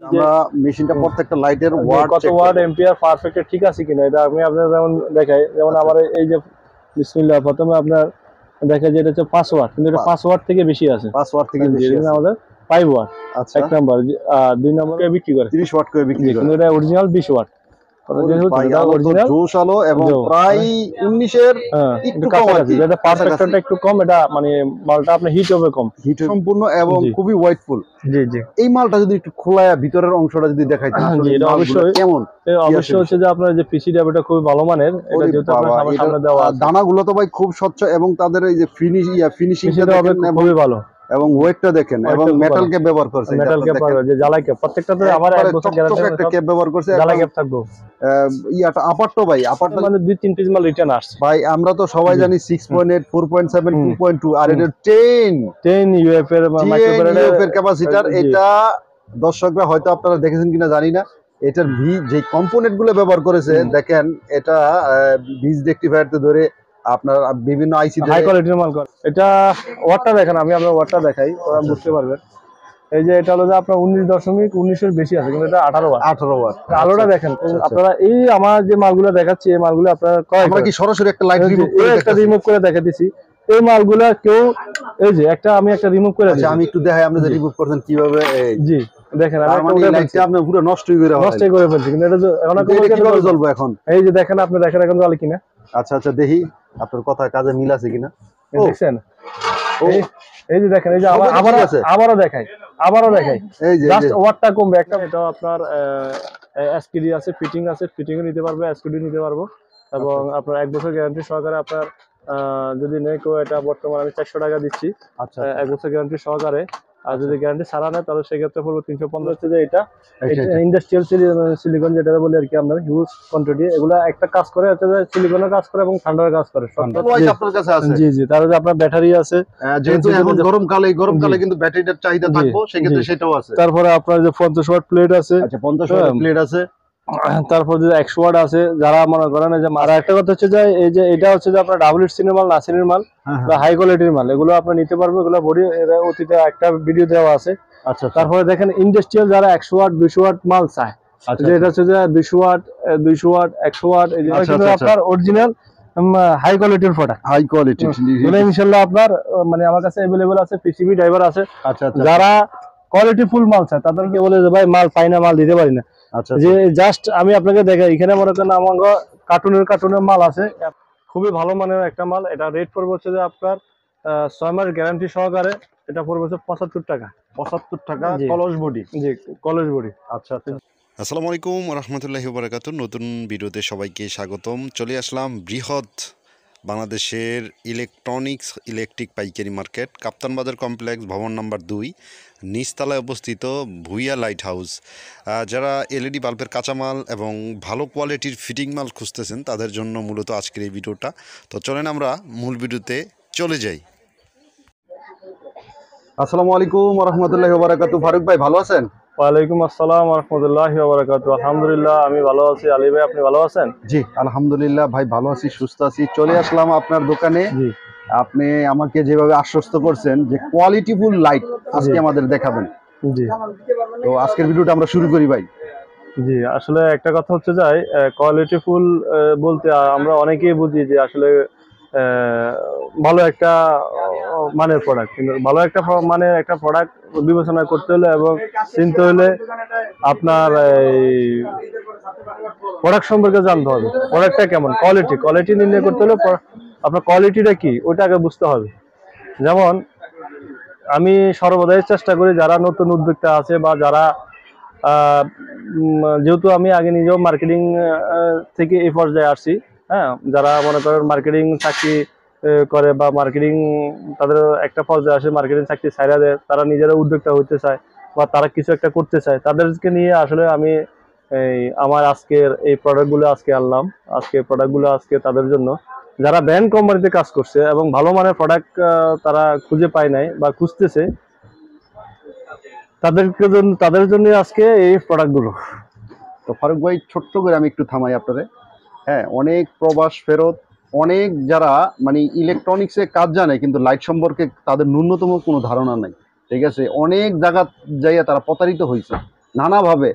আমরা মেশিনটা প্রত্যেকটা লাইটের ওয়াট কত ওয়াট এম্পিয়ার পারফেক্ট ঠিক আছে কিনা এটা আমি আপনাদের যেমন দেখাই, যেমন আমার এই যে বিসমিল্লাহ প্রথমে আপনার দেখা যায় এটা হচ্ছে 5 ওয়াট, কিন্তু এটা 5 ওয়াট থেকে বেশি আছে, 5 ওয়াট থেকে বেশি আছে আমাদের 5 ওয়াট। আচ্ছা, এক নাম্বার। আর দুই নম্বরে বিক্রি করে 30 ওয়াট করে বিক্রি করে, কিন্তু এটা অরিজিনাল 20 ওয়াট। জোশ আলো এবং প্রায় 19 এর একটু কম আছে, এটা পারফেক্টটা একটু কম, এটা মানে মালটা আপনার হিট হবে কম, হিট সম্পূর্ণ এবং খুবই ওয়েটফুল। জি জি। এই মালটা যদি একটু খোলায়া ভিতরের অংশটা যদি দেখাইতেন আসলে এটা অবশ্যই কেমন, অবশ্যই হচ্ছে যে আপনার যে পিসি ডাবটা খুবই ভালো মানের, এটা যেহেতু আপনার সামনে দেওয়া আছে, দানাগুলো তো ভাই খুব স্বচ্ছ এবং তাদের এই যে ফিনিশিংটা দেখেন খুবই ভালো এবং ওয়েটটা দেখেন এবং মেটাল ক্যাপ ব্যবহার করছে, মেটাল ক্যাপ যে জ্বালাই ক্যাপ প্রত্যেকটাতে আবার 1 বছর গ্যারান্টি একটা ক্যাপ ব্যবহার করছে, জ্বালাই ক্যাপ থাকবে। ইয়াটা আপারটো ভাই আপারটো মানে 2-3 পিস মাল রিটার্ন আসছে ভাই। আমরা তো সবাই জানি 6.8 4.7 2.2 আর এটা 10 ইউএফ এর মাইক্রোফ্যারাড ক্যাপাসিটর। এটা দর্শকরা হয়তো আপনারা দেখেছেন কিনা জানি না, এটার যে কম্পোনেন্ট গুলো ব্যবহার করেছে দেখেন, এটা বীজ রেকটিফায়ারতে ধরে আপনার বিভিন্ন আইসি হাই কোয়ালিটির মাল করে। এটা ওয়াটটা দেখেন, আমি আপনার ওয়াটটা দেখাই, ওরা বুঝতে পারবেন। এই যে এটা হলো যে আপনার 19.19 এর বেশি আছে, কিন্তু এটা 18 ওয়াট। আলোটা দেখেন আপনারা, এই আমার যে মালগুলো দেখাচ্ছি এই মালগুলো আপনারা আমরা কি সরাসরি একটা লাইট রিমুভ করে দেখা দিছি। এই মালগুলা কেউ এই যে আমি একটা রিমুভ করে দিছি, আমি একটু দেখাই আপনি যে রিমুভ করছেন কিভাবে। জি দেখেন, আমি একটা উঠে লাইটটা আপনি পুরো নষ্টই করে ফেলছি, কিন্তু এটা এখন কিভাবে জ্বলবে এখন। এই যে দেখেন, আপনি দেখেন এখন জ্বলে কিনা। আচ্ছা আচ্ছা, দেখি আপনার কথা কাজে মিল আছে কিনা। দেখছেন, এই যে দেখেন, এই যে আবারও দেখাই, এই যে জাস্ট ওয়াটটা কমবে একটা। এটা আপনার এসকিডি আছে, ফিটিং আছে, ফিটিংও নিতে পারবে, এসকিডি নিতে পারবো এবং আপনার 1 বছর গ্যারান্টি সহকারে আপনার যদি নেই কেউ, এটা বর্তমানে আমি 400 টাকা দিচ্ছি। আচ্ছা, 1 বছর গ্যারান্টি সহকারে। আর যদি গ্যারান্টি ছাড়া নেয় তাহলে সেক্ষেত্রে পড়বে 350। হচ্ছে যে এটা ইন্ডাস্ট্রিয়াল সিলিকন যেটা বলি আর কি, আপনার হিউজ কোয়ান্টিটি। এগুলো একটা কাজ করে হচ্ছে যে সিলিকনের কাজ করে এবং ঠান্ডার কাজ করে। আপনার কাছে আছে? জি জি। তারপরে আপনার ব্যাটারি আছে, যেহেতু এখন গরমকালে কিন্তু ব্যাটারিটার চাহিদা থাকবে, সেক্ষেত্রে সেটাও আছে। তারপরে আপনার যে 50 ওয়াট প্লেট আছে। আচ্ছা, 50 ওয়াট প্লেট আছে। তারপর যে 100 ওয়াট আছে। যারা মনে করেন যে আর একটা কথা হচ্ছে যে এই যে এটা হচ্ছে যে আপনার WHC মাল, নাসিনের মাল বা হাই কোয়ালিটির মাল, এগুলো আপনি নিতে পারবেন। এগুলো বডি অতীতে একটা ভিডিও দেওয়া আছে। আচ্ছা, তারপরে দেখেন ইন্ডাস্ট্রিয়াল যারা 100 ওয়াট 200 ওয়াট মাল চায়, এটা হচ্ছে যে 200 ওয়াট 100 ওয়াট, এই যে আপনার অরিজিনাল হাই কোয়ালিটির প্রোডাক্ট, হাই কোয়ালিটি ইনশাআল্লাহ আপনার মানে আমার কাছে अवेलेबल আছে। পিসিবি ড্রাইভার আছে। আচ্ছা, যারা কোয়ালিটি ফুল মাল চায় তাদেরকে বলে যে ভাই মাল পাই না, মাল দিতে পারি না। আচ্ছা, যে জাস্ট আমি আপনাকে দেখাই, এখানে মনে করেন আমার কার্টুনের মাল আছে, খুবই ভালো মানের একটা মাল। এটা রেট পড়বে হচ্ছে যে আপনার 6 মাস গ্যারান্টি সহকারে। এটা পড়বে 75 টাকা। 75 টাকা কলস বডি। জি, কলস বডি। আচ্ছা আচ্ছা। আসসালামু আলাইকুম রহমতুল্লাহি ওয়া বারাকাতুহু। নতুন ভিডিওতে সবাইকে স্বাগতম। চলে আসলাম বৃহৎ বাংলাদেশের ইলেকট্রিক পাইকারি মার্কেট, কাপ্তান বাজার কমপ্লেক্স, ভবন নাম্বার 2, নিচতলায় অবস্থিত ভুইয়া লাইট হাউস। যারা এলইডি বাল্বের কাঁচামাল এবং ভালো কোয়ালিটির ফিটিং মাল খুঁজতেছেন তাদের জন্য মূলত আজকের এই ভিডিওটা। তো চলেন আমরা মূল ভিডিওতে চলে যাই। আসসালামু আলাইকুম রহমতুল্লাহি ওয়া বারাকাতুহু। ফারুক ভাই ভালো আছেন? ওয়ালাইকুম আসসালাম রাহমাতুল্লাহি ওয়া বারাকাতুহু। আলহামদুলিল্লাহ আমি ভালো আছি। আলী ভাই আপনি ভালো আছেন? জি আলহামদুলিল্লাহ ভাই ভালো আছি, সুস্থ আছি। চলে আসলাম আপনার দোকানে। আপনি আমাকে যেভাবে আশ্বস্ত করছেন যে কোয়ালিটিফুল লাইট আজকে আমাদের দেখাবেন, জি, তো আজকের ভিডিওটা আমরা শুরু করি ভাই। জি, আসলে একটা কথা হচ্ছে যে কোয়ালিটিফুল বলতে আমরা অনেকেই বুঝি যে আসলে ভালো একটা মানের প্রোডাক্ট, কিন্তু ভালো একটা মানের একটা প্রোডাক্ট বিবেচনা করতে হলে এবং চিনতে হলে আপনার এই প্রোডাক্ট সম্পর্কে জানতে হবে। প্রোডাক্টটা কেমন, কোয়ালিটি নির্ণয় করতে হলে আপনার কোয়ালিটিটা কি ওইটা আগে বুঝতে হবে। যেমন আমি সর্বদাই চেষ্টা করি যারা নতুন উদ্যোক্তা আছে বা যারা যেহেতু আমি আগে নিজেও মার্কেটিং থেকে এই পর্যায়ে আসছি, হ্যাঁ, যারা মনে করেন মার্কেটিং চাকরি করে বা মার্কেটিং তাদের একটা পর্যায়ে আসে, মার্কেটিং চাকরি ছাইরা দেয়, তারা নিজেরা উদ্যোক্তা হতে চায় বা তারা কিছু একটা করতে চায়, তাদেরকে নিয়ে আসলে আমি আমার আজকের এই প্রোডাক্টগুলো আজকে আনলাম। আজকে তাদের জন্য যারা ব্র্যান্ড কোম্পানিতে কাজ করছে এবং ভালো মানের প্রোডাক্ট তারা খুঁজে পায় নাই বা খুঁজতেছে, তাদের জন্য আজকে এই প্রোডাক্টগুলো। তো ফারুক ভাই ছোট্ট করে আমি একটু থামাই আপনারে। হ্যাঁ, অনেক প্রবাস ফেরত, অনেক যারা মানে ইলেকট্রনিক্সে কাজ জানে কিন্তু লাইট সম্পর্কে তাদের ন্যূনতম কোনো ধারণা নাই, ঠিক আছে, অনেক জায়গা যাইয়া তারা প্রতারিত হয়েছে। নানাভাবে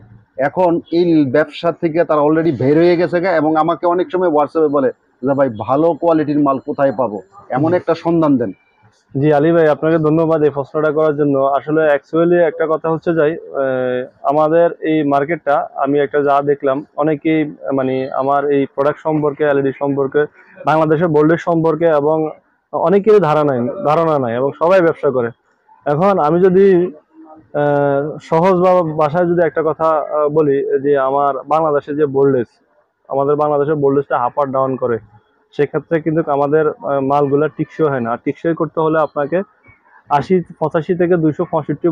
এখন এই ব্যবসা থেকে তারা অলরেডি বের হয়ে গেছে গা, এবং আমাকে অনেক সময় হোয়াটসঅ্যাপে বলে যে ভাই ভালো কোয়ালিটির মাল কোথায় পাবো, এমন একটা সন্ধান দেন। জি আলী ভাই, আপনাকে ধন্যবাদ এই প্রশ্নটা করার জন্য। আসলে অ্যাকচুয়ালি একটা কথা হচ্ছে যাই, আমাদের এই মার্কেটটা আমি একটা যা দেখলাম, অনেকেই মানে আমার এই প্রোডাক্ট সম্পর্কে, এলইডি সম্পর্কে, বাংলাদেশের বোল্ডের সম্পর্কে এবং অনেকেরই ধারণা নাই এবং সবাই ব্যবসা করে। এখন আমি যদি সহজ ভাষায় যদি একটা কথা বলি, যে আমার বাংলাদেশে যে বোল্ডেজ, আমাদের বাংলাদেশের বোল্ডেজটা আপ আর ডাউন করে, সেক্ষেত্রে কিন্তু আমাদের মালগুলা টিকসই হয় না। আর টিকসই করতে হলে আপনাকে 85 থেকে 265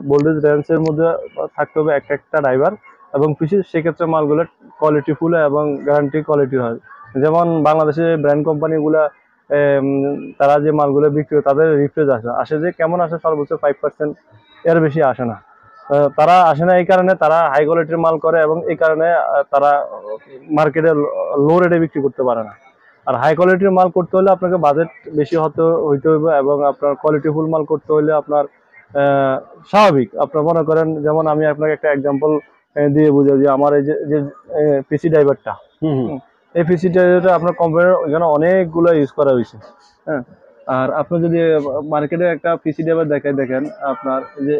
ভোল্টেজ রেঞ্জের মধ্যে থাকতে হবে একটা ড্রাইভার এবং পিসি। সেক্ষেত্রে মালগুলো কোয়ালিটিফুল এবং গ্যারান্টি কোয়ালিটির হয়। যেমন বাংলাদেশে ব্র্যান্ড কোম্পানিগুলা তারা যে মালগুলো বিক্রি করে তাদের রিপ্লেস আসে যে কেমন আসে, সর্বোচ্চ 5% এর বেশি আসে না। তারা আসে না এই কারণে তারা হাই কোয়ালিটির মাল করে এবং এই কারণে তারা মার্কেটে লো রেটে বিক্রি করতে পারে না। আর হাই কোয়ালিটির মাল করতে হলে আপনাকে বাজেট বেশি হইতে হবে এবং আপনার কোয়ালিটিফুল মাল করতে হলে আপনার স্বাভাবিক আপনার মনে করেন, যেমন আমি আপনাকে একটা এক্সাম্পল দিয়ে বুঝাই যে আমার এই যে পিসি ড্রাইভারটা, এই পিসি ড্রাইভারটা আপনার কোম্পানির এখানে অনেকগুলো ইউজ করা হয়েছে। হ্যাঁ, আর আপনি যদি মার্কেটে একটা পিসি ড্রাইভার দেখেন আপনার যে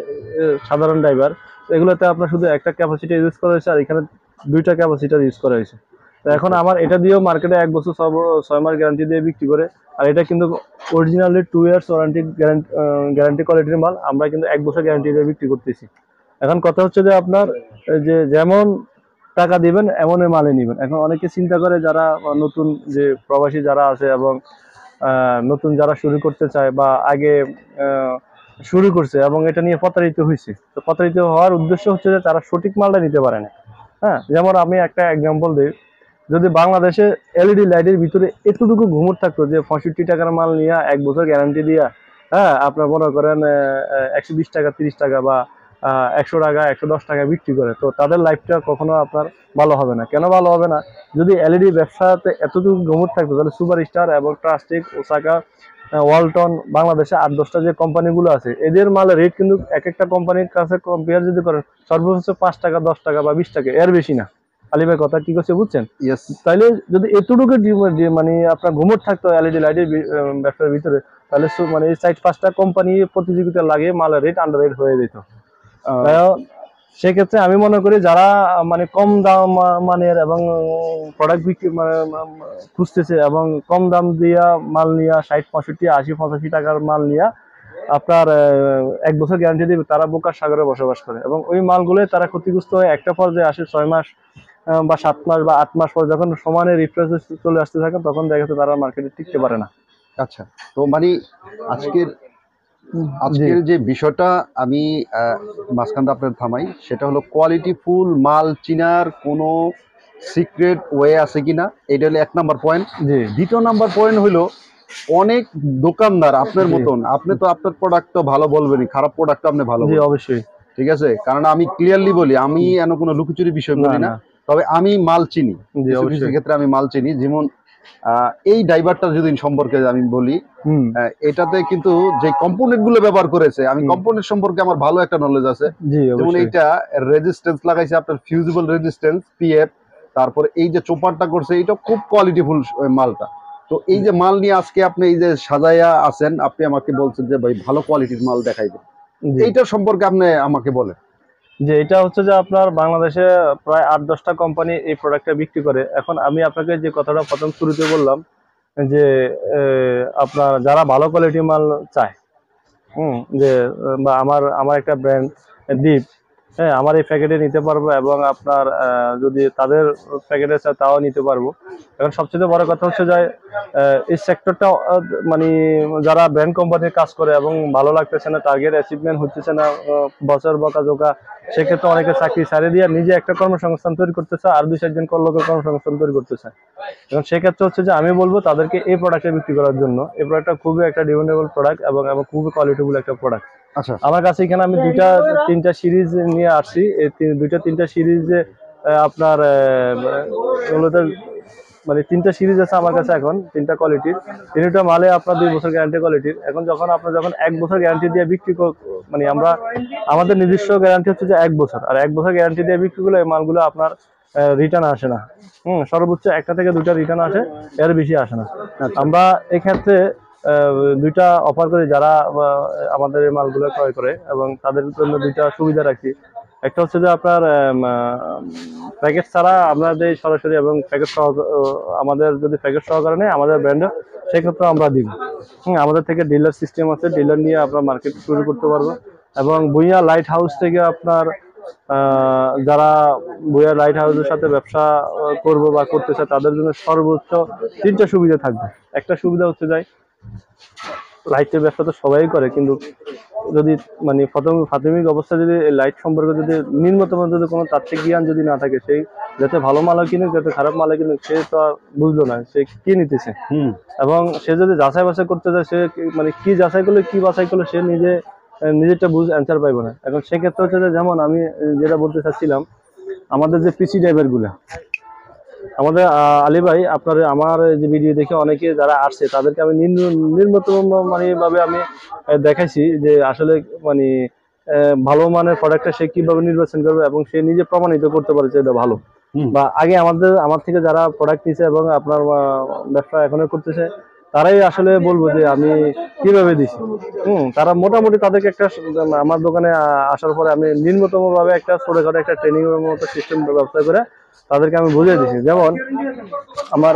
সাধারণ ড্রাইভার, এগুলোতে আপনার শুধু একটা ক্যাপাসিটি ইউজ করা হয়েছে আর এখানে 2টা ক্যাপাসিটার ইউজ করা হয়েছে। তো এখন আমার এটা দিয়েও মার্কেটে 1 বছর 6 মাস গ্যারান্টি দিয়ে বিক্রি করে। আর এটা কিন্তু অরিজিনালি 2 ইয়ার্স ওয়ারেন্টি গ্যারান্টি কোয়ালিটির মাল, আমরা কিন্তু 1 বছর গ্যারান্টি দিয়ে বিক্রি করতেছি। এখন কথা হচ্ছে যে আপনার যে যেমন টাকা দিবেন এমনই মালে নিবেন। এখন অনেকে চিন্তা করে যারা নতুন যে প্রবাসী যারা আছে এবং নতুন যারা শুরু করতে চায় বা আগে শুরু করছে এবং এটা নিয়ে প্রতারিত হয়েছে, তো প্রতারিত হওয়ার উদ্দেশ্য হচ্ছে যে তারা সঠিক মালটা নিতে পারে না। হ্যাঁ, যেমন আমি একটা এক্সাম্পল দিই, যদি বাংলাদেশে এলইডি লাইটের ভিতরে এতটুকু ঘুমট থাকতো যে 65 টাকার মাল নিয়ে 1 বছর গ্যারান্টি দিয়া, হ্যাঁ আপনার মনে করেন 120 টাকা 30 টাকা বা 100 টাকা 110 টাকা বিক্রি করে, তো তাদের লাইফটা কখনো আপনার ভালো হবে না। কেন ভালো হবে না? যদি এলইডি ব্যবসাতে এতটুকু ঘুমট থাকতো তাহলে সুপার স্টার এবং ট্রাস্টিক, ওসাকা, ওয়ালটন, বাংলাদেশে 8-10টা যে কোম্পানিগুলো আছে এদের মালের রেট কিন্তু এক একটা কোম্পানির কাছে কম্পেয়ার যদি করেন সর্বোচ্চ 5 টাকা 10 টাকা বা 20 টাকা, এর বেশি না। আলী ভাই কথা কি করছে বুঝছেন? ইয়েস। তাইলে যদি এতটুকু মানে আপনার ঘুমট থাকতো এলইডি লাইটের ব্যবসার ভিতরে, তাহলে মানে এই 4-5টা কোম্পানি প্রতিযোগিতা লাগে মালের রেট আন্ডার রেট হয়ে যেত। সেক্ষেত্রে আমি মনে করি যারা মানে কম দাম মানের এবং প্রোডাক্ট বিক্রি খুঁজতেছে এবং কম দাম দিয়া মাল নিয়ে 60 65 80 85 টাকার মাল নিয়ে আপনার 1 বছর গ্যারান্টি দিবে, তারা বোকার সাগরে বসবাস করে এবং ওই মালগুলোই তারা ক্ষতিগ্রস্ত হয়ে একটা পর্যায়ে আসে 6 মাস বা 7 মাস বা 8 মাস পর যখন সমানে রিফ্রেশ চলে আসতে থাকে তখন দেখা যাচ্ছে তারা মার্কেটে টিকতে পারে না। আচ্ছা, তো মানে আজকের যে বিষয়টা আমি মাঝখানটা আপনার থামাই, সেটা হলো কোয়ালিটি ফুল মাল চিনার কোনো সিক্রেট ওয়ে আছে কিনা, এটা হলো 1 নাম্বার পয়েন্ট। দ্বিতীয় নাম্বার পয়েন্ট হলো অনেক দোকানদার আপনার মতন, আপনি তো আপনার প্রোডাক্ট তো ভালো বলবেনই, খারাপ প্রোডাক্ট আপনি ভালো বলবেন অবশ্যই, ঠিক আছে, কারণ আমি ক্লিয়ারলি বলি, আমি এন কোনো লুকোচুরি বিষয় বলি না, তবে আমি মাল চিনি, সেক্ষেত্রে আমি মাল চিনি। যেমন এই ড্রাইভারটা যদি সম্পর্কে আমি বলি, এটাতে কিন্তু যে কম্পোনেন্ট গুলো ব্যবহার করেছে, আমি কম্পোনেন্ট সম্পর্কে আমার ভালো একটা নলেজ আছে। যেমন এইটা রেজিস্ট্যান্স লাগাইছে আপনার ফিউজিবল রেজিস্ট্যান্স পিএফ, তারপরে এই যে চোপারটা করছে এটা খুব কোয়ালিটিফুল মালটা। তো এই যে মাল নিয়ে আজকে আপনি এই যে সাজাইয়া আছেন, আপনি আমাকে বলছেন যে ভাই ভালো কোয়ালিটির মাল দেখাইবেন, এইটা সম্পর্কে আপনি আমাকে বলেন। যে এটা হচ্ছে যে আপনার বাংলাদেশে প্রায় 8-10টা কোম্পানি এই প্রোডাক্টটা বিক্রি করে। এখন আমি আপনাকে যে কথাটা প্রথম শুরুতে বললাম যে আপনার যারা ভালো কোয়ালিটির মাল চায়, যে বা আমার একটা ব্র্যান্ড দ্বীপ, হ্যাঁ আমার এই প্যাকেটে নিতে পারবো এবং আপনার যদি তাদের প্যাকেটে চায় তাও নিতে পারবো। এখন সবচেয়ে বড় কথা হচ্ছে যে এই সেক্টরটা মানে যারা ব্র্যান্ড কোম্পানির কাজ করে এবং ভালো লাগতেছে না, টার্গেট অ্যাচিভমেন্ট হচ্ছে না, বছর বকাঝোকা, সেক্ষেত্রে অনেকে চাকরি ছাড়িয়ে দিয়ে নিজে একটা কর্মসংস্থান তৈরি করতে চায় আর 2-4 লোকের কর্মসংস্থান তৈরি করতে চায়। এবং সেক্ষেত্রে হচ্ছে যে আমি বলবো তাদেরকে এই প্রোডাক্টটা বিক্রি করার জন্য। এই প্রোডাক্টটা খুবই একটা ডিমান্ডেবল প্রোডাক্ট এবং খুবই কোয়ালিটিফুল একটা প্রোডাক্ট। আচ্ছা, আমার কাছে এখানে আমি 2-3টা সিরিজ নিয়ে আসছি। এই 2-3টা সিরিজে আপনার মানে 3টা সিরিজ আছে আমার কাছে এখন, 3টা কোয়ালিটির, 3টা মালে আপনার 2 বছর গ্যারান্টি কোয়ালিটির। এখন যখন 1 বছর গ্যারান্টি দিয়ে বিক্রি মানে আমরা আমাদের নিজস্ব গ্যারান্টি হচ্ছে যে 1 বছর, আর 1 বছর গ্যারান্টি দিয়ে বিক্রি করলে এই মালগুলো আপনার রিটার্ন আসে না। সর্বোচ্চ 1টা থেকে 2টা রিটার্ন আসে, এর বেশি আসে না। আমরা এক্ষেত্রে 2টা অফার করি যারা আমাদের এই মালগুলো ক্রয় করে, এবং তাদের জন্য 2টা সুবিধা রাখি। একটা হচ্ছে যে আপনার প্যাকেট ছাড়া আমাদের সরাসরি, এবং প্যাকেট সহ আমাদের যদি প্যাকেট সহকারে নেই আমাদের ব্র্যান্ডে, সেক্ষেত্রে আমরা দিব। আমাদের থেকে ডিলার সিস্টেম আছে, ডিলার নিয়ে আপনার মার্কেট শুরু করতে পারবো। এবং ভুঁইয়া লাইট হাউস থেকে আপনার যারা ভুঁইয়া লাইট হাউসের সাথে ব্যবসা করবো বা করতে চায় তাদের জন্য সর্বোচ্চ 3টা সুবিধা থাকবে। একটা সুবিধা হচ্ছে যে লাইটের ব্যবসা তো সবাই করে, কিন্তু যদি মানে প্রাথমিক অবস্থায় যদি লাইট সম্পর্কে যদি নিম্নতম যদি কোনো তাত্ত্বিক জ্ঞান যদি না থাকে, সেই যাতে ভালো মালা কিনুক যাতে খারাপ মালা কিনুক, সে তো আর বুঝলো না সে কি নিতেছে। এবং সে যদি যাচাই বাছাই করতে যায়, সে মানে কি যাচাই করলে কি বাছাই করলে সে নিজেরটা অ্যান্সার পাইবে না। এখন সেক্ষেত্রে হচ্ছে যে, যেমন আমি যেটা বলতে চাচ্ছিলাম, আমাদের যে পিসি ড্রাইভার গুলা, আমাদের আলী ভাই আপনার আমার যে ভিডিও দেখে অনেকে যারা আসছে তাদেরকে আমি নিম্নতম মানে ভাবে আমি দেখাইছি যে আসলে মানে ভালো মানের প্রোডাক্টটা সে কিভাবে নির্বাচন করবে, এবং সে নিজে প্রমাণিত করতে পারে যে এটা ভালো। বা আগে আমার থেকে যারা প্রোডাক্ট নিছে এবং আপনার ব্যবসা এখনো করতেছে, তারাই আসলে বলবো যে আমি কিভাবে দিছি। তারা মোটামুটি তাদেরকে একটা আমার দোকানে আসার পরে আমি নিম্নতম ভাবে একটা ছোটখাটো একটা ট্রেনিং এর মতো সিস্টেম ব্যবস্থা করে তাদেরকে আমি বুঝিয়ে দিছি। যেমন আমার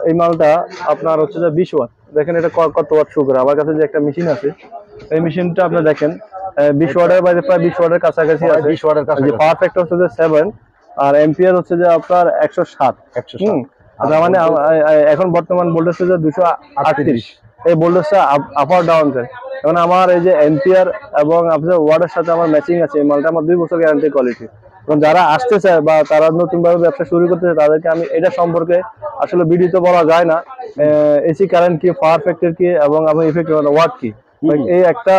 এই মালটা আপনার হচ্ছে যে 20 ওয়াট, দেখেন এটা কত ওয়াট শো করে। আমার কাছে যে একটা মেশিন আছে, এই মেশিনটা আপনি দেখেন 20 ওয়াটের বাইরে প্রায় 20 ওয়াটের কাছাকাছি আছে। 20 ওয়াটের কাছাকাছি। পাওয়ার ফ্যাক্টর হচ্ছে যে 7, আর এম্পিয়ার হচ্ছে যে আপনার 107। তার মানে এখন বর্তমান ভোল্টেজ হচ্ছে 238। এই ভোল্টেজটা আপ আর ডাউন যায়। এখন আমার এই যে এম্পিয়ার এবং আপনার ওয়াটের সাথে আমার ম্যাচিং আছে। এই মালটা আমার 2 বছর গ্যারান্টি কোয়ালিটি। এবং যারা আসতে চায় বা তারা নতুন ভাবে ব্যবসা শুরু করতে চায়, তাদেরকে আমি এটা সম্পর্কে আসলে ভিডিওতে বলা যায় না, এসি কারেন্ট কি, পাওয়ার ফ্যাক্টর কি, এবং আমার ইফেক্টিভ ওয়াট কি। এই একটা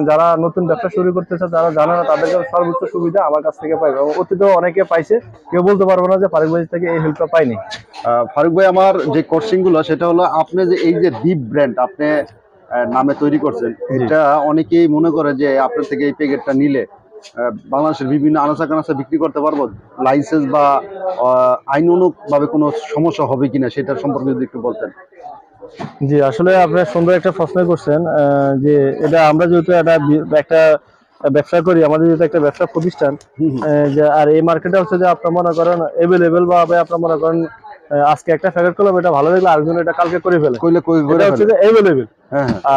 যারা নতুন ব্যবসা শুরু করতেছে যারা জানে না, তাদেরকে সর্বোচ্চ সুবিধা আমার কাছ থেকে পাইবে। এবং অতীতেও অনেকে পাইছে, কেউ বলতে পারবো না যে ফারুক ভাই থেকে এই হেল্পটা পাইনি। ফারুক ভাই, আমার যে কোর্সিং গুলো সেটা হলো আপনি যে এই যে ডিপ ব্র্যান্ড আপনি নামে তৈরি করছেন, এটা অনেকেই মনে করে যে আপনার থেকে এই প্যাকেটটা নিলে বাংলাদেশের বিভিন্ন আনাচা কানাচা বিক্রি করতে পারবো, লাইসেন্স বা আইনানুগ ভাবে কোনো সমস্যা হবে কিনা সেটার সম্পর্কে যদি একটু বলতেন। জি, আসলে আপনি সুন্দর একটা প্রশ্ন করছেন। যে এটা আমরা যেহেতু একটা ব্যবসা করি, আমাদের যেহেতু একটা ব্যবসা প্রতিষ্ঠান, যে আর এই মার্কেটে হচ্ছে যে আপনার মনে করেন এভেলেবেল ভাবে আপনার মনে করেন আজকে একটা প্যাকেট করলাম, এটা ভালো লাগলো, আরেকজন এটা কালকে করে ফেলে, এটা হচ্ছে যে এভেলেবেল।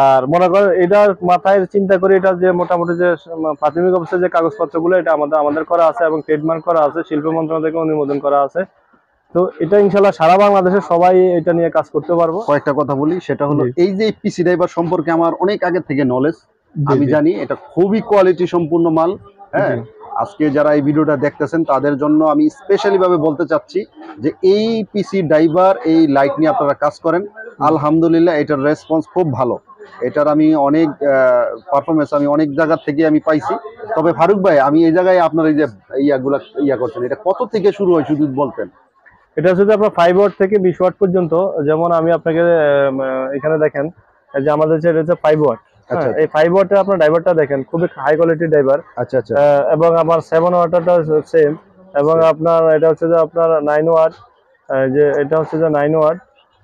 আর মনে করেন এটা মাথায় চিন্তা করে, এটা যে মোটামুটি যে প্রাথমিক অবস্থায় যে কাগজপত্রগুলো এটা আমাদের করা আছে, এবং ট্রেডমার্ক করা আছে, শিল্প মন্ত্রণালয় থেকে অনুমোদন করা আছে। তো এটা ইনশাল্লাহ সারা বাংলাদেশে সবাই এটা নিয়ে কাজ করতে পারবো। কয়েকটা কথা বলি, সেটা হলো এই যে পিসি ড্রাইভার সম্পর্কে আমার অনেক আগে থেকে নলেজ, আমি জানি এটা খুবই কোয়ালিটি সম্পূর্ণ মাল। হ্যাঁ, আজকে যারা এই ভিডিওটা দেখতেছেন তাদের জন্য আমি স্পেশালি ভাবে বলতে চাচ্ছি যে এই পিসি ড্রাইভার এই লাইট নিয়ে আপনারা কাজ করেন, আলহামদুলিল্লাহ এটার রেসপন্স খুব ভালো। এটার আমি অনেক পারফরমেন্স আমি অনেক জায়গা থেকে আমি পাইছি। তবে ফারুক ভাই, আমি এই জায়গায় আপনার এই যে ইয়া করছেন, এটা কত থেকে শুরু হয় যদি বলতেন। এটা হচ্ছে আপনার 5 ওয়াট থেকে 20 ওয়াট পর্যন্ত। যেমন আমি আপনাকে এখানে দেখেন যে আমাদের যে এটা হচ্ছে 5 ওয়াট। এই 5 ওয়াটের আপনার ড্রাইভারটা দেখেন, খুবই হাই কোয়ালিটির ড্রাইভার। আচ্ছা আচ্ছা। এবং আমার 7 ওয়াটটা সেম। এবং আপনার এটা হচ্ছে যে আপনার 9 ওয়াট, যে এটা হচ্ছে যে 9 ওয়াট,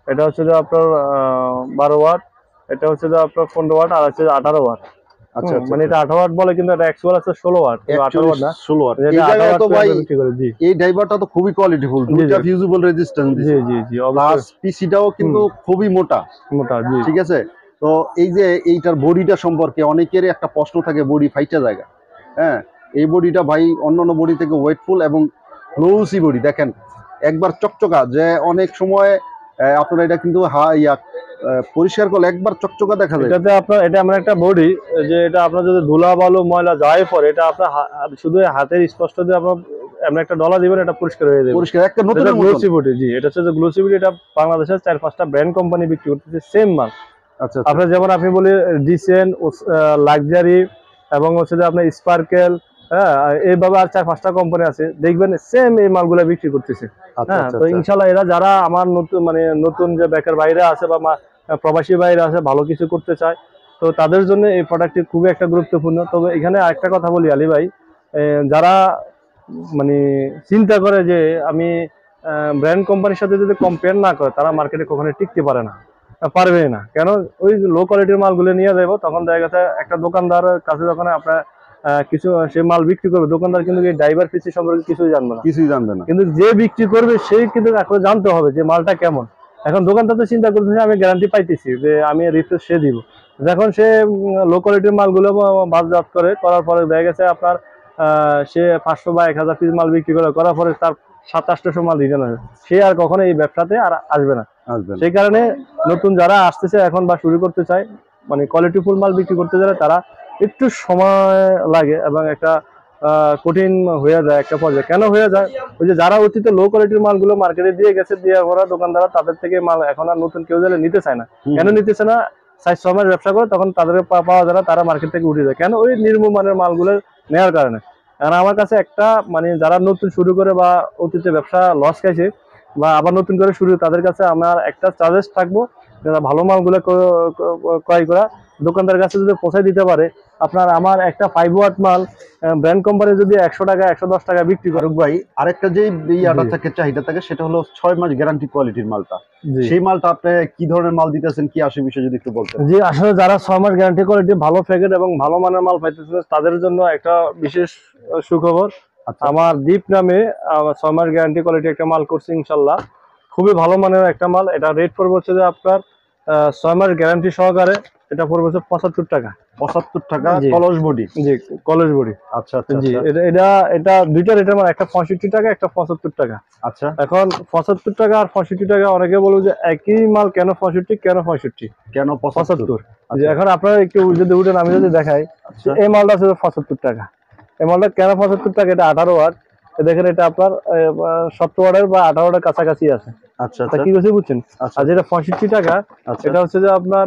এটা হচ্ছে যে আপনার 12 ওয়াট, এটা হচ্ছে যে আপনার 15 ওয়াট, আর হচ্ছে 18 ওয়াট। আচ্ছা, মানে এটা 18 ওয়াট বলে, কিন্তু এটা অ্যাকচুয়াল আছে 16 ওয়াট, 18 ওয়াট না, 16 ওয়াট। এই জায়গায় তো ভাই এই ড্রাইভারটা তো খুবই কোয়ালিটিফুল, দুটো ফিউজিবল রেজিস্ট্যান্স দিছে। জি জি, প্লাস পিসিটাও কিন্তু খুবই মোটা। জি, ঠিক আছে। তো এই যে এইটার বডিটা সম্পর্কে অনেকেরই একটা প্রশ্ন থাকে, বডি ফাইটা জায়গা। হ্যাঁ, এই বডিটা ভাই অন্যান্য বডি থেকে ওয়েটফুল এবং গ্লোসি বডি। দেখেন একবার চকচকা, যে অনেক সময় আপনারা এটা কিন্তু পরিষ্কার করলে একবার চকচকা দেখা যায়। এটাতে আপনার এটা এমন একটা বডি যে এটা আপনার যদি ধুলা বালু ময়লা যায় পরে, এটা আপনার শুধু হাতের স্পষ্ট দিয়ে আপনার এমন একটা ডলা দিবেন, এটা পরিষ্কার হয়ে যাবে, পরিষ্কার একটা নতুন গ্লোসি বডি। জি, এটা হচ্ছে যে গ্লোসি বডি। এটা বাংলাদেশের 4-5টা ব্র্যান্ড কোম্পানি বিক্রি করতেছে সেম মাল। আচ্ছা, আপনার যেমন আপনি বলি ডিসেন, লাক্সারি, এবং হচ্ছে যে আপনার স্পার্কেল, হ্যাঁ এইভাবে আর 4-5টা কোম্পানি আছে, দেখবেন সেম এই মালগুলা বিক্রি করতেছে। আচ্ছা হ্যাঁ, আচ্ছা তো আচ্ছা। ইনশাল্লাহ এরা যারা আমার নতুন যে বেকার বাইরে আছে বা প্রবাসী বাইরে আছে, ভালো কিছু করতে চায়, তো তাদের জন্য এই প্রোডাক্টটি খুবই একটা গুরুত্বপূর্ণ। তবে এখানে আরেকটা কথা বলি আলী ভাই, যারা মানে চিন্তা করে যে আমি ব্র্যান্ড কোম্পানির সাথে যদি কম্পেয়ার না করে, তারা মার্কেটে কখনো টিকতে পারে না, পারবে না। কেন? ওই লো কোয়ালিটির মালগুলো নিয়ে যাবো, তখন দেখা গেছে একটা দোকানদারের কাছে যখন আপনার কিছু সে মাল বিক্রি করবে, দোকানদার কিন্তু এই ড্রাইভার ফিসি সম্পর্কে কিছুই জানবে না। কিছুই জানবে না। কিন্তু যে বিক্রি করবে সেই কিন্তু এখন জানতে হবে যে মালটা কেমন। এখন দোকানদার তো চিন্তা করতেছে আমি গ্যারান্টি পাইতেছি যে আমি রিপ্লেস সে দিব, যখন সে লো কোয়ালিটির মালগুলো বাজারজাত করার পরে দেখা গেছে আপনার সে 500 বা 1000 পিস মাল বিক্রি করার পরে তার 700-800 মাল রিটার্ন হবে, সে আর কখনো এই ব্যবসাতে আর আসবে না। আসবে না। সেই কারণে নতুন যারা আসতেছে এখন বা শুরু করতে চায়, মানে কোয়ালিটিফুল মাল বিক্রি করতে গেলে তারা একটু সময় লাগে এবং একটা কঠিন হয়ে যায় একটা পর্যায়ে। কেন হয়ে যায়? ওই যে যারা অতীতে লো কোয়ালিটির মালগুলো মার্কেটে দিয়ে গেছে, দিয়ে ওরা দোকানদাররা তাদের থেকে মাল এখন আর নতুন কেউ যারা নিতে চায় না। কেন নিতেছে না? 4-6 মাস ব্যবসা করে তখন তাদের পাওয়া যায় না, তারা মার্কেট থেকে উঠে যায়। কেন? ওই নিম্নমানের মালগুলো নেওয়ার কারণে। কারণ আমার কাছে একটা মানে যারা নতুন শুরু করে বা অতীতে ব্যবসা লস খাইছে বা আবার নতুন করে শুরু, তাদের কাছে আমার একটা সাজেস্ট থাকবো, যারা ভালো মালগুলো ক্রয় করা, দোকানদার কাছে যদি পৌঁছায় দিতে পারে। আপনার আমার একটা 5 ওয়াট মাল ব্র্যান্ড কোম্পানি যদি 100 টাকা 110 টাকা বিক্রি করে। ফারুক ভাই, আরেকটা যে ইয়াটা জি। থাকে, চাহিদা থাকে, সেটা হলো 6 মাস গ্যারান্টি কোয়ালিটির মালটা। জি সেই মালটা আপনি কি ধরনের মাল দিতেছেন, কি আসে বিষয় যদি একটু বলতেন। জি, আসলে যারা 6 মাস গ্যারান্টি কোয়ালিটি ভালো প্যাকেট এবং ভালো মানের মাল পাইতেছে, তাদের জন্য একটা বিশেষ সুখবর। আচ্ছা আমার দ্বীপ নামে 6 মাস গ্যারান্টি কোয়ালিটি একটা মাল করছি ইনশাল্লাহ, খুবই ভালো মানের একটা মাল। এটা রেট পড়বে হচ্ছে যে আপনার 6 মাস গ্যারান্টি সহকারে এটা পড়বে হচ্ছে 75 টাকা। 75 টাকা জি। কলস বডি। জি, কলেজ বডি। আচ্ছা আচ্ছা জি, আচ্ছা। এটা দুইটা রেটের মাল, একটা 65 টাকা, একটা 75 টাকা। আচ্ছা, এখন 75 টাকা আর 65 টাকা, অনেকে বলবে যে একই মাল কেন 65 কেন 65 কেন 75? 75? যে আচ্ছা এখন আপনারা একটু যদি উঠেন, আমি যদি দেখাই আচ্ছা এই মালটা আছে 75 টাকা। এই মালটা কেন 75 টাকা? এটা 18 ওয়াট। দেখেন এটা আপনার 17 ওয়াটের বা 18 ওয়াটের কাছাকাছি আছে। আচ্ছা তা আচ্ছা কি করছে বুঝছেন? আচ্ছা আর যেটা 65 টাকা, আচ্ছা এটা হচ্ছে যে আপনার,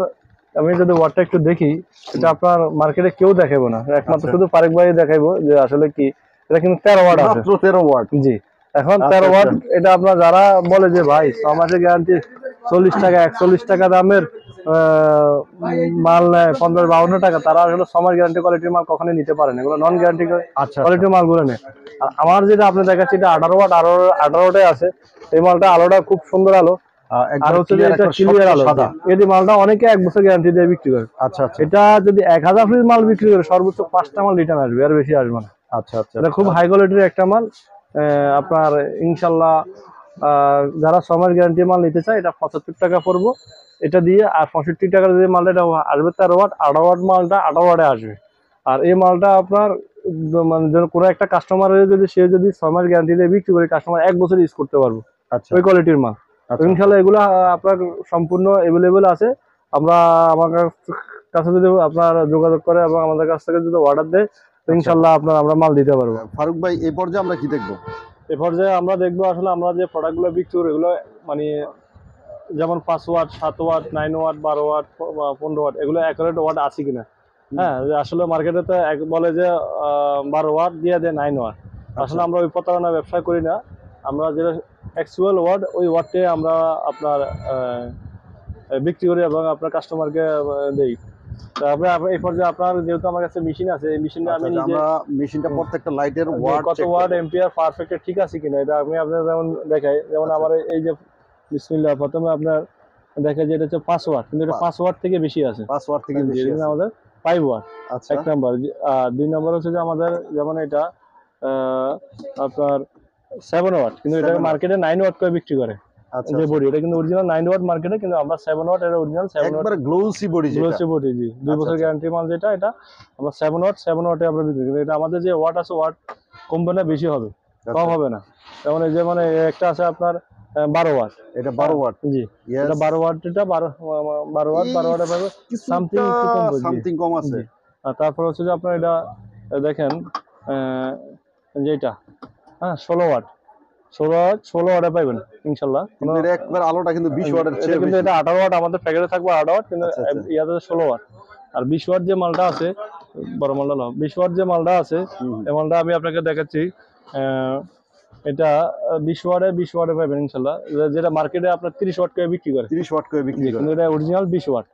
আমি যদি ওয়াটটা একটু দেখি, এটা আপনার মার্কেটে কেউ দেখাবো না, একমাত্র আচ্ছা। শুধু ফারুক ভাই দেখাইবো যে আসলে কি। এটা কিন্তু 13 ওয়াট আছে। মাত্র 13 ওয়াট। জি, এখন আচ্ছা, 13 ওয়াট। আচ্ছা। এটা আপনার যারা বলে যে ভাই 6 মাসের গ্যারান্টি, 40 টাকা 41 টাকা দামের মাল নেয় 50-52 টাকা, তারা আসলে 6 মাস গ্যারান্টি কোয়ালিটির মাল কখনোই নিতে পারে না। এগুলো নন গ্যারান্টি আচ্ছা কোয়ালিটির মালগুলো নেয়। আর আমার যেটা আপনি দেখাচ্ছি, এটা 18 ওয়াট, 18 আছে। এই মালটা আলোটা খুব সুন্দর আলো, আর একদম হচ্ছে যে ক্লিয়ার, এটা একদম ক্লিয়ার আলো। সাদা। এই মালটা অনেকে 1 বছর গ্যারান্টি দিয়ে বিক্রি করে। আচ্ছা আচ্ছা এটা যদি 1000 পিস মাল বিক্রি করে, সর্বোচ্চ 5টা মাল রিটার্ন আসবে, আর বেশি আসবে না। আচ্ছা আচ্ছা। এটা খুব হাই কোয়ালিটির একটা মাল। আপনার ইনশাল্লাহ যারা 6 মাস গ্যারান্টি মাল নিতে চায়, এটা 75 টাকা পড়বো এটা দিয়ে। আর 65 টাকার যে মালটা, এটা আসবে 13 ওয়াট। 18 ওয়াট মালটা 18 ওয়াটে আসবে। আর এই মালটা আপনার মানে কোনো একটা কাস্টমারের যদি সে যদি 6 মাস গ্যারান্টি দিয়ে বিক্রি করে, কাস্টমার 1 বছর ইউজ করতে পারবো আচ্ছা ওই কোয়ালিটির মাল। আচ্ছা। ইনশাল্লাহ এগুলো আপনার সম্পূর্ণ অ্যাভেলেবেল আছে। আমার কাছে যদি আপনার যোগাযোগ করে এবং আমাদের কাছ থেকে যদি অর্ডার দেয়, তো ইনশাল্লাহ আমরা মাল দিতে পারবো। ফারুক ভাই, এই পর্যায়ে আমরা কি দেখবো? এ পর্যায়ে আমরা দেখবো আসলে আমরা যে প্রোডাক্টগুলো বিক্রি করি, এগুলো মানে যেমন 5 watt, 7 watt, 9 watt, 12 watt, 15 watt, এগুলো অ্যাকুরেট ওয়াট আছে কিনা। হ্যাঁ, যে আসলে মার্কেটে তো বলে যে 12 ওয়াট দিয়ে দেয় 9 ওয়াট। আসলে আমরা ওই প্রতারণা ব্যবসা করি না। আমরা যেটা অ্যাকচুয়াল ওয়াট, ওই ওয়াটে আমরা আপনার বিক্রি করি এবং আপনার কাস্টমারকে দেই। তারপরে এই পর্যায়ে আপনার যেহেতু আমার কাছে মেশিন আছে, এই মেশিনটা আমি নিজে আমরা মেশিনটা প্রত্যেকটা লাইটের ওয়াট কত ওয়াট এম্পিয়ার পারফেক্ট ঠিক আছে কিনা, এটা আমি আপনার যেমন দেখাই। যেমন আমার এই যে বিসমিল্লাহ, প্রথমে আপনার দেখা যায় এটা হচ্ছে 5 ওয়াট, কিন্তু এটা 5 ওয়াট থেকে বেশি আছে। 5 ওয়াট থেকে বেশি যেটা আছে। আমাদের 5 ওয়াট আচ্ছা এক নাম্বার। আর 2 নাম্বার হচ্ছে যে আমাদের যেমন এটা আপনার 7 ওয়াট, কিন্তু এটা 7 ওয়াট। মার্কেটে 9 ওয়াট করে বিক্রি করে। আচ্ছা যে বডি, এটা কিন্তু অরিজিনাল 9 ওয়াট মার্কেটে, কিন্তু আমরা 7 ওয়াট, এটা অরিজিনাল 7 ওয়াট একবারে গ্লোসি বডি যেটা। Glossy body. জি, 2 আচ্ছা, বছর আচ্ছা। গ্যারান্টি মাল যেটা, এটা আমরা 7 ওয়াটে আমরা বিক্রি করি। এটা আমাদের যে ওয়াট আছে, ওয়াট কমবে না, বেশি হবে, কম হবে না। যেমন এই যে মানে একটা আছে আপনার 12 ওয়াট, এটা 12 ওয়াট। জি, Yes. এটা 12 ওয়াট, এটা 12 ওয়াট, 12 ওয়াটে পাবে সামথিং একটু কম পড়বে। সামথিং কম আছে। আর তারপর হচ্ছে যে আপনার এটা দেখেন যেটা 16 ওয়াট, 16 ওয়াটে পাইবেন ইনশাল্লাহ। কিন্তু এটা একবার আলোটা কিন্তু 20 ওয়াটের এটা চেয়ে কিন্তু বেশি। এটা 18 ওয়াট, আমাদের প্যাকেটে থাকবে 18 ওয়াট, কিন্তু আচ্ছা, আচ্ছা। ইয়াতে 16 ওয়াট। আর 20 ওয়াট যে মালটা আছে, বড় মালটা না, 20 ওয়াট যে মালটা আছে, এই মালটা আমি আপনাকে দেখাচ্ছি। এটা 20 ওয়াটে পাবেন ইনশাল্লাহ, যেটা মার্কেটে আপনার 30 ওয়াট করে বিক্রি করে। 30 ওয়াট করে বিক্রি করে, কিন্তু এটা অরিজিনাল 20 ওয়াট।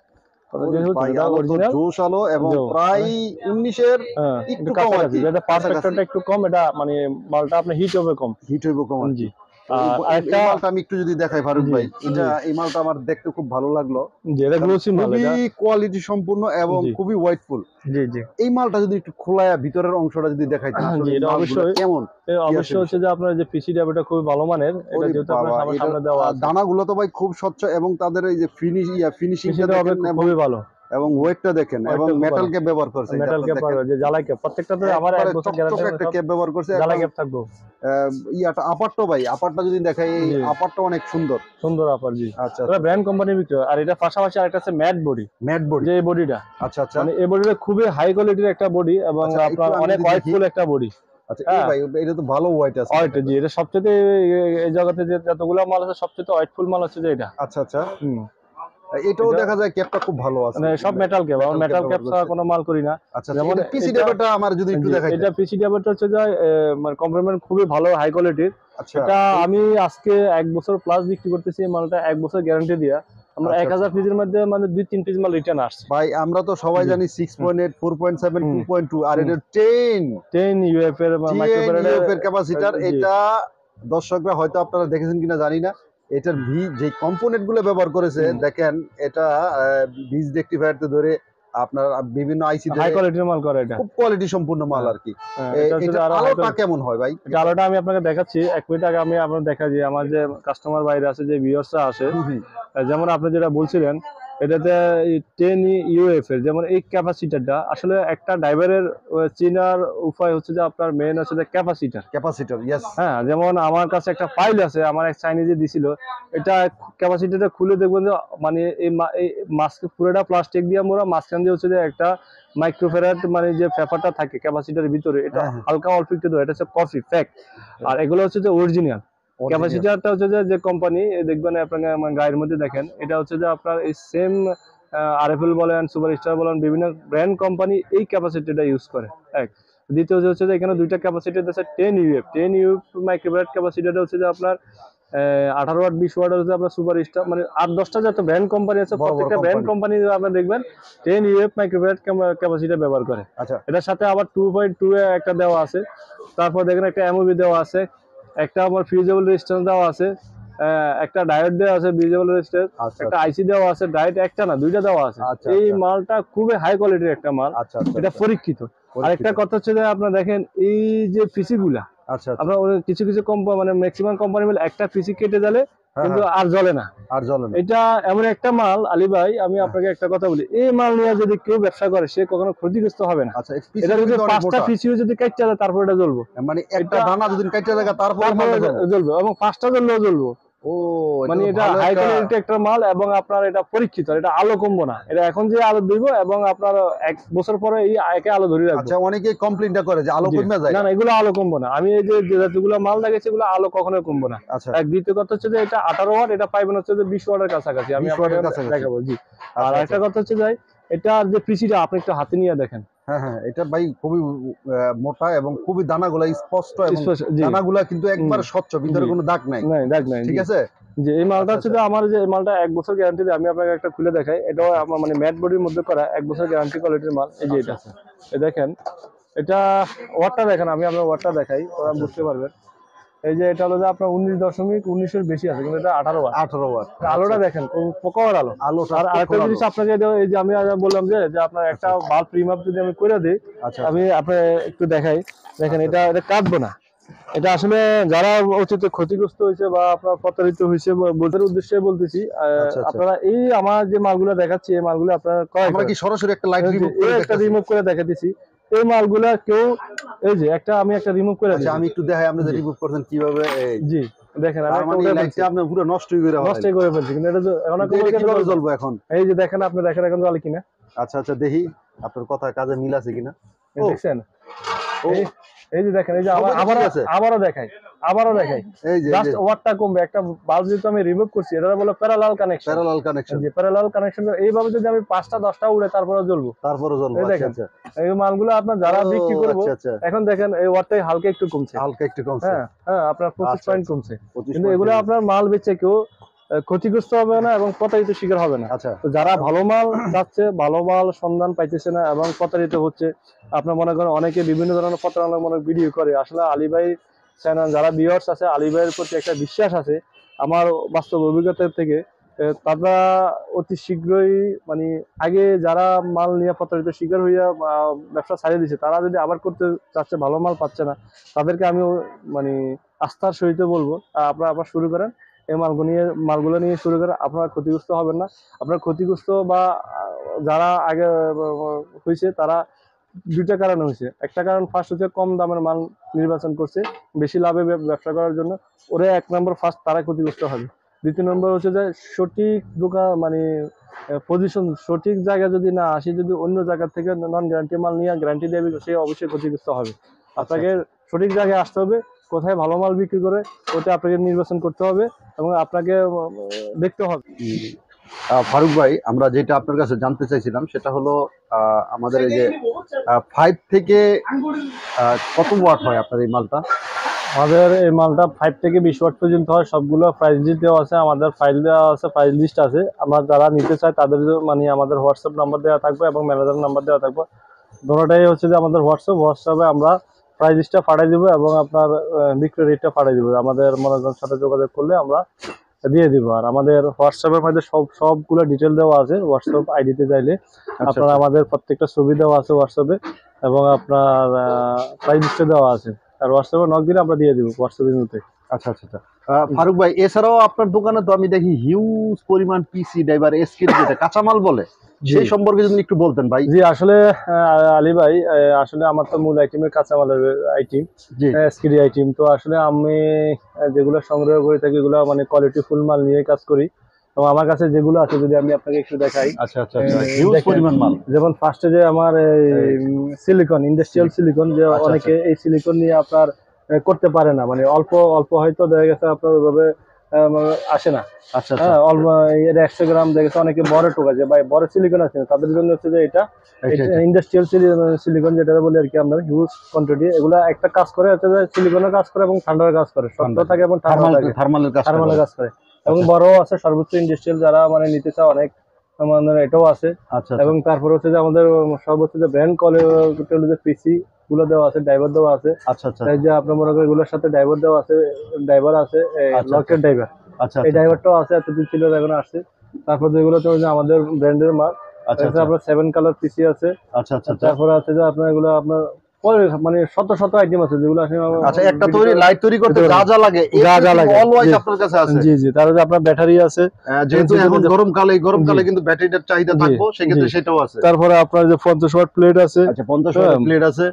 অরিজিনাল জোশ আলো এবং প্রায় 19 এর একটু কম আছে, এটা পারফেক্টটা একটু কম, এটা মানে মালটা আপনার হিট হবে কম, হিট হইব কম। জি। এই মালটা আমি একটু যদি দেখাই ফারুক ভাই, এই মালটা আমার দেখতে খুব ভালো লাগলো, যেটা গ্লোসি মাল, এটা খুবই কোয়ালিটি সম্পূর্ণ এবং খুবই ওয়েটফুল। জি জি। এই মালটা যদি একটু খোলায়া ভিতরের অংশটা যদি দেখাইতেন আসলে এটা অবশ্যই কেমন। অবশ্যই হচ্ছে যে আপনার যে পিসি ডাবটা খুবই ভালো মানের, এটা যেহেতু আপনার সামনে দেওয়া আছে, দানাগুলো তো ভাই খুব স্বচ্ছ এবং তাদের এই যে ফিনিশিংটা দেখেন খুবই ভালো, এবং ওয়েটটা দেখেন, এবং মেটাল ক্যাপ ব্যবহার করছে, মেটাল ক্যাপ যে জ্বালাই ক্যাপ, প্রত্যেকটাতে আমার 1 বছর গ্যারান্টি একটা ক্যাপ ব্যবহার করছে, জ্বালাই ক্যাপ থাকবে। ইয়াটা আপারটা ভাই, আপারটা যদি দেখাই, এই আপারটা অনেক সুন্দর সুন্দর আপার, জি। আচ্ছা, এটা ব্র্যান্ড কোম্পানি বিক্রি। আর এটা পাশাপাশি আরেকটা আছে ম্যাট বডি, যে এই বডিটা, আচ্ছা আচ্ছা, মানে এই বডিটা খুবই হাই কোয়ালিটির একটা বডি এবং আপনার অনেক ওয়েটফুল একটা বডি। আচ্ছা এই ভাই, এটা তো ভালো ওয়েট আছে, ওয়েট, জি। এটা সবচেয়ে এই জগতে যে যতগুলো মাল আছে সবচেয়ে ওয়েটফুল মাল হচ্ছে যে এটা। আচ্ছা আচ্ছা, এটাও দেখা যায় ক্যাপটা খুব ভালো আছে, মানে সব মেটাল ক্যাপ, আমরা মেটাল ক্যাপ ছাড়া কোনো মাল করি না। আচ্ছা, যেমন পিসি ডাবটা আমার যদি একটু দেখাই, এটা পিসি ডাবটা হচ্ছে যে মানে কম্প্রোমাইজ খুবই ভালো, হাই কোয়ালিটির। আচ্ছা, এটা আমি আজকে 1 বছর প্লাস বিক্রি করতেছি, মালটা 1 বছর গ্যারান্টি দিয়া। আমরা 1000 পিসের মধ্যে মানে 2-3 পিস মাল রিটার্ন আসছে ভাই। আমরা তো সবাই জানি 6.8, 4.7, 2.2, আর এটা 10 ইউএফ এর মাইক্রোফ্যারাড ক্যাপাসিটর। এটা দর্শকরা হয়তো আপনারা দেখেছেন কিনা জানি না, এটার যে কম্পোনেন্ট গুলো ব্যবহার করেছে দেখেন, এটা বীজ রেকটিফায়ার থেকে ধরে আপনার বিভিন্ন আইসি, হাই কোয়ালিটির মাল করে, এটা খুব কোয়ালিটি সম্পূর্ণ মাল আর কি। এটা আলোটা কেমন হয় ভাই? আলোটা আমি আপনাকে দেখাচ্ছি, 1 মিনিট আগে আমি আপনাকে দেখাচ্ছি। আমার যে কাস্টমার বাইরে আছে, যে ভিউয়ার্সরা আসে, যেমন আপনি যেটা বলছিলেন, এটাতে 10 ইউএফ এর যেমন এই ক্যাপাসিটরটা, আসলে একটা ড্রাইভারের চিনার উপায় হচ্ছে যে আপনার মেইন হচ্ছে যে ক্যাপাসিটর। ইয়েস, হ্যাঁ। যেমন আমার কাছে একটা ফাইল আছে, আমার এক চাইনিজে দিছিল, এটা ক্যাপাসিটরটা খুলে দেখবেন যে মানে এই মাস্ক পুরোটা প্লাস্টিক দিয়ে মোড়া, মাঝখান দিয়ে হচ্ছে যে একটা মাইক্রোফ্যারাড মানে যে পেপারটা থাকে ক্যাপাসিটরের ভিতরে, এটা হালকা অল্প একটু দেয়, এটা হচ্ছে কফি ফ্যাক্ট। আর এগুলো হচ্ছে যে অরিজিনাল ক্যাপাসিটরটা হচ্ছে যে কোম্পানি দেখবেন আপনাকে গায়ের মধ্যে দেখেন, এটা হচ্ছে যে আপনার এই সেম আরএফএল বলেন, সুপারস্টার বলেন, বিভিন্ন ব্র্যান্ড কোম্পানি এই ক্যাপাসিটরটা ইউজ করে। এক দ্বিতীয় হচ্ছে যে এখানে দুইটা ক্যাপাসিটর আছে, 10 ইউএফ মাইক্রোফ্যারাড ক্যাপাসিটরটা হচ্ছে যে আপনার 18 ওয়াট, 20 ওয়াট হচ্ছে আপনার সুপারস্টার, মানে 8-10টা যত ব্র্যান্ড কোম্পানি আছে, প্রত্যেকটা ব্র্যান্ড কোম্পানি আপনারা দেখবেন 10 ইউএফ মাইক্রোফ্যারাড ক্যাপাসিটর ব্যবহার করে। আচ্ছা, এটার সাথে আবার 2.2 এ একটা দেওয়া আছে, তারপর দেখেন একটা এমওবি দেওয়া আছে, একটা আমার ফিউজেবল রেজিস্ট্যান্স দেওয়া আছে, একটা ডায়োড দেওয়া আছে, ফিউজেবল রেজিস্ট্যান্স, একটা আইসি দেওয়া আছে, ডায়োড একটা না দুইটা দেওয়া আছে। এই মালটা খুবই হাই কোয়ালিটির একটা মাল, এটা পরীক্ষিত। আরেকটা কথা হচ্ছে যে আপনারা দেখেন এই যে পিসি গুলা, আপনার কিছু কিছু কোম্পানি মানে ম্যাক্সিমাম কোম্পানি বলে একটা পিসি কেটে গেলে কিন্তু আর জ্বলে না। এটা এমন একটা মাল আলী ভাই, আমি আপনাকে একটা কথা বলি, এই মাল নিয়ে যদি কেউ ব্যবসা করে সে কখনো ক্ষতিগ্রস্ত হবে না। এটা যদি 5টা পিসিও যদি কাটতে যায় তারপর এটা জ্বলবো, মানে একটা দানা যদি কাটতে যায় তারপর জ্বলবে, এবং 5টা জ্বললেও জ্বলবো। মানে এটা হাই কোয়ালিটি একটা মাল, এবং আপনার এটা পরীক্ষিত, এটা আলো কমবো না, এটা এখন যে আলো দিব এবং আপনার 1 বছর পরে এই একে আলো ধরে রাখবো। আচ্ছা, অনেকে কমপ্লেইনটা করে যে আলো কমে যায়। না না, এগুলো আলো কমবো না, আমি এই যে যেগুলো মাল দেখাচ্ছি এগুলো আলো কখনোই কমবো না। এক দ্বিতীয় কথা হচ্ছে যে এটা 18 ওয়াট, এটা পাইবেন হচ্ছে যে 20 ওয়াটের কাছাকাছি, আমি আপনাকে দেখাবো। জি। আর একটা কথা হচ্ছে যে এটা যে পিসিটা আপনি একটু হাতে নিয়ে দেখেন, হ্যাঁ, এটা ভাই খুবই মোটা এবং খুবই দানাগুলা স্পষ্ট, এবং দানাগুলা কিন্তু একবার স্বচ্ছ, ভিতরে কোনো দাগ নাই। ঠিক আছে। যে এই মালটা হচ্ছে যে আমার যে এই মালটা 1 বছর গ্যারান্টি দিয়ে, আমি আপনাকে একটা খুলে দেখাই, এটাও আমার মানে ম্যাট বডির মধ্যে করা 1 বছর গ্যারান্টি কোয়ালিটির মাল। এই যে এটা এই দেখেন, এটা ওয়াটটা দেখেন, আমি আপনার ওয়াটটা দেখাই, ওরা বুঝতে পারবেন। এই যে এটা হলো যে আপনার 19.19 এর বেশি আছে, কিন্তু এটা 18 ওয়াট। আলোটা দেখেন পোকার আলো। আর আরেকটা জিনিস আপনাকে এই যে আমি বললাম যে আপনার একটা বাল্ব রিমাপ যদি আমি করে দিই, আমি আপনার একটু দেখাই, দেখেন এটা কাটবো না। এটা আসলে যারা অতীত ক্ষতিগ্রস্ত হয়েছে বা আপনার প্রতারিত হয়েছে বলতে উদ্দেশ্যে বলতেছি, আপনারা এই আমার যে মালগুলো দেখাচ্ছি এই মালগুলো আপনারা সরাসরি একটা লাইট রিমুভ করে দেখাতেছি। এই মালগুলা কেউ এই যে আমি একটা রিমুভ করে দিচ্ছি, আমি একটু দেখাই আপনি যে রিমুভ করছেন কিভাবে। জি দেখেন, আপনি পুরো নষ্টই করে ফেলছি, কিন্তু এটা কিভাবে জ্বলবো এখন? এই যে দেখেন, আপনি দেখেন এখন জ্বলে কিনা। আচ্ছা, দেখি আপনার কথা কাজে মিল আছে কিনা। দেখছেন, এই যে দেখেন, এই যে আবারও দেখাই, আবারও দেখাই, এই যে জাস্ট ওয়াটটা কমবে। একটা বাল্ব যেহেতু আমি রিমুভ করছি, এটা বলে প্যারালাল কানেকশন। প্যারালাল কানেকশন, যে প্যারালাল কানেকশন এইভাবে যদি আমি 5টা 10টা উড়ে তারপরে জ্বলবো, তারপরে জ্বলবে। এই দেখেন এই মালগুলো আপনার যারা বিক্রি করবো এখন দেখেন এই ওয়াটটাই হালকা একটু কমছে, হালকা একটু কমছে। হ্যাঁ হ্যাঁ, আপনার 25 পয়েন্ট কমছে। 25 কিন্তু এগুলো আপনার মাল বেচে কেউ ক্ষতিগ্রস্ত হবে না এবং প্রতারিত শিকার হবে না। আচ্ছা, তো যারা ভালো মাল চাচ্ছে, ভালো মাল সন্ধান পাইতেছে না এবং প্রতারিত হচ্ছে, আপনার মনে করেন অনেকে বিভিন্ন ধরনের প্রতারণামূলক ভিডিও করে। আসলে আলী ভাই চ্যানেল যারা ভিউয়ার্স আছে, আলী ভাইয়ের প্রতি একটা বিশ্বাস আছে আমার বাস্তব অভিজ্ঞতা থেকে। তারা অতি শীঘ্রই মানে আগে যারা মাল নিয়ে প্রতারিত শিকার হইয়া ব্যবসা ছাড়িয়ে দিচ্ছে, তারা যদি আবার করতে চাচ্ছে, ভালো মাল পাচ্ছে না, তাদেরকে আমি মানে আস্থার সহিত বলবো আপনারা আবার শুরু করেন, এই মালগুলো নিয়ে শুরু করে। আপনারা ক্ষতিগ্রস্ত হবেন না। আপনার ক্ষতিগ্রস্ত বা যারা আগে হয়েছে তারা দুইটা কারণে হয়েছে। একটা কারণ ফার্স্ট হচ্ছে কম দামের মাল নির্বাচন করছে বেশি লাভে ব্যবসা করার জন্য, ওরা 1 নম্বর ফার্স্ট তারা ক্ষতিগ্রস্ত হবে। দ্বিতীয় নম্বর হচ্ছে যে সঠিক দোকান মানে পজিশন সঠিক জায়গা যদি না আসে, যদি অন্য জায়গা থেকে নন গ্যারান্টি মাল নিয়ে গ্যারান্টি দেবে, সে অবশ্যই ক্ষতিগ্রস্ত হবে। আপনাকে সঠিক জায়গায় আসতে হবে, কোথায় ভালো মাল বিক্রি করে ওটা আপনাকে নির্বাচন করতে হবে এবং আপনাকে দেখতে হবে। ফারুক ভাই, আমরা যেটা আপনার কাছে জানতে চাইছিলাম সেটা হলো আমাদের এই যে 5 থেকে কত ওয়াট হয় আপনার এই মালটা? আমাদের এই মালটা 5 থেকে 20 ওয়াট পর্যন্ত হয়। সবগুলো প্রাইস লিস্ট দেওয়া আছে, আমাদের ফাইল দেওয়া আছে, প্রাইস লিস্ট আছে। আমরা যারা নিতে চায় তাদের মানে আমাদের হোয়াটসঅ্যাপ নাম্বার দেওয়া থাকবে এবং ম্যানেজার নাম্বার দেওয়া থাকবে। দুটোটাই হচ্ছে যে আমাদের হোয়াটসঅ্যাপে আমরা প্রাইস লিস্টটা পাঠিয়ে দেবো এবং আপনার বিক্রি রেটটা পাঠিয়ে দেবো। আমাদের মনোযোগের সাথে যোগাযোগ করলে আমরা দিয়ে দিব। আর আমাদের হোয়াটসঅ্যাপের মধ্যে সবগুলো ডিটেল দেওয়া আছে। হোয়াটসঅ্যাপ আইডিতে চাইলে আপনার আমাদের প্রত্যেকটা ছবি দেওয়া আছে হোয়াটসঅ্যাপে এবং আপনার প্রাইস লিস্টে দেওয়া আছে। আর হোয়াটসঅ্যাপে নক দিলে আমরা দিয়ে দিব হোয়াটসঅ্যাপের মধ্যে। আচ্ছা আচ্ছা আচ্ছা। ফারুক ভাই, এছাড়াও আপনার দোকানে তো আমি দেখি হিউজ পরিমাণ পিসি ড্রাইভার এসকিড যেটা কাঁচামাল বলে, সেই সম্পর্কে যদি একটু বলতেন ভাই। জি আসলে আলী ভাই, আসলে আমার তো মূল আইটেমের কাঁচামালের আইটেম, এসকিডি আইটেম। তো আসলে আমি যেগুলো সংগ্রহ করে থাকি এগুলো মানে কোয়ালিটি ফুল মাল নিয়ে কাজ করি এবং আমার কাছে যেগুলো আছে যদি আমি আপনাকে একটু দেখাই। আচ্ছা আচ্ছা আচ্ছা, হিউজ পরিমাণ মাল। যেমন ফার্স্টে যে আমার সিলিকন, ইন্ডাস্ট্রিয়াল সিলিকন, যে অনেকে এই সিলিকন নিয়ে আপনার করতে পারে না, মানে অল্প অল্প হয়তো দেখা গেছে আপনার ওইভাবে আসে না। আচ্ছা হ্যাঁ, অল্প 100 গ্রাম দেখেছে অনেকে বড় টোকা যে ভাই বড় সিলিকন আছে, তাদের জন্য হচ্ছে যে এটা ইন্ডাস্ট্রিয়াল সিলিকন যেটা বলি আর কি, আমরা হিউজ কোয়ান্টিটি। এগুলা একটা কাজ করে হচ্ছে যে সিলিকনের কাজ করে এবং ঠান্ডার কাজ করে, শক্ত থাকে এবং থার্মালের কাজ করে এবং বড় আছে সর্বোচ্চ ইন্ডাস্ট্রিয়াল যারা মানে নিতে চায় অনেক আমাদের এটাও আছে। আচ্ছা, এবং তারপর হচ্ছে যে আমাদের সর্বোচ্চ যে ব্র্যান্ড কোয়ালিটি যে পিসি গুলো দেওয়া আছে, ড্রাইভার দেওয়া আছে। আচ্ছা আচ্ছা, এই যে আপনার মনে করেন এগুলোর সাথে ড্রাইভার দেওয়া আছে, ড্রাইভার আছে লকেট ড্রাইভার। আচ্ছা, এই ড্রাইভারটাও আছে, এতদিন ছিল এখন আসছে। তারপর যেগুলো তো আমাদের ব্র্যান্ডের মাল। আচ্ছা, আপনার 7 কালার পিসি আছে। আচ্ছা আচ্ছা, তারপর আছে যে আপনার এগুলো আপনার মানে শত শত আইটেম আছে যেগুলো আসলে আচ্ছা একটা লাইট তৈরি করতে যা যা লাগে অলওয়েজ আপনার কাছে আছে। জি জি, তারপরে আপনার ব্যাটারি আছে, যেহেতু এখন গরমকালে কিন্তু ব্যাটারিটার চাহিদা থাকবে, সেক্ষেত্রে সেটাও আছে। তারপরে আপনার যে 50 ওয়াট প্লেট আছে। আচ্ছা, 50 ওয়াট প্লেট আছে।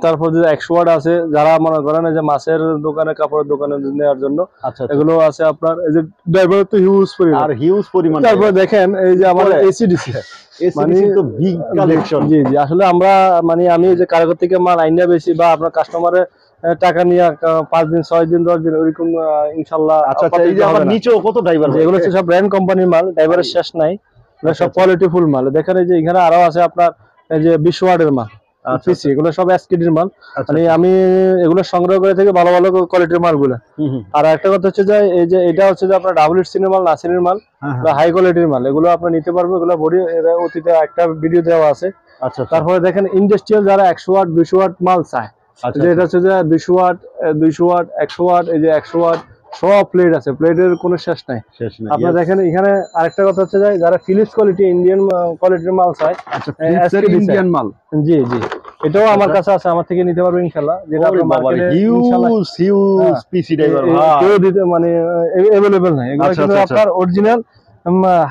তারপর যে 100 ওয়াট আছে, যারা মনে করেন যে মাছের দোকানে, কাপড়ের দোকানে নেওয়ার জন্য। আচ্ছা, এগুলো আছে আপনার। এই যে ড্রাইভার তো হিউজ পরিমাণ, আর হিউজ পরিমাণ। তারপর দেখেন এই যে আমাদের এসিডিসি মানে তো বিগ কালেকশন। জি জি, আসলে আমরা মানে আমি যে কারিগর থেকে মাল আইনা বেশি বা আপনার কাস্টমারের টাকা নিয়ে 5 দিন 6 দিন 10 দিন ওইরকম ইনশাআল্লাহ। আচ্ছা, এই যে আমার নিচেও কত ড্রাইভার, এগুলো হচ্ছে সব ব্র্যান্ড কোম্পানির মাল, ড্রাইভারের শেষ নাই, সব কোয়ালিটি ফুল মাল। দেখেন এই যে এখানে আরো আছে আপনার এই যে 20 ওয়াটের মাল পিসি, এগুলো সব এসকিডির মাল। মানে আমি এগুলো সংগ্রহ করে থাকি ভালো ভালো কোয়ালিটির মালগুলো। আর একটা কথা হচ্ছে যে এই যে এটা হচ্ছে যে আপনার ডাবল সিনের মাল, নাসিরের মাল, হাই কোয়ালিটির মাল, এগুলো আপনি নিতে পারবেন। এগুলো বডি অতীতে একটা ভিডিও দেওয়া আছে। আচ্ছা, তারপরে দেখেন ইন্ডাস্ট্রিয়াল যারা 100 ওয়াট 200 ওয়াট মাল চায়, যে এটা হচ্ছে যে 200 ওয়াট 100 ওয়াট, এই যে 100 ওয়াট সব প্লেট আছে, প্লেটের কোনো শেষ নাই। আপনারা দেখেন এখানে আরেকটা কথা হচ্ছে যে যারা ফিলিপস কোয়ালিটি ইন্ডিয়ান কোয়ালিটির মাল চায়, ইন্ডিয়ান মাল, জি জি, এটাও আমার কাছে আছে, আমার থেকে নিতে পারবেন ইনশাআল্লাহ। যেটা আপনার মার্কেটে হিউজ পিসি ড্রাইভার কেউ দিতে মানে अवेलेबल নাই। এগুলো কিন্তু আপনার অরিজিনাল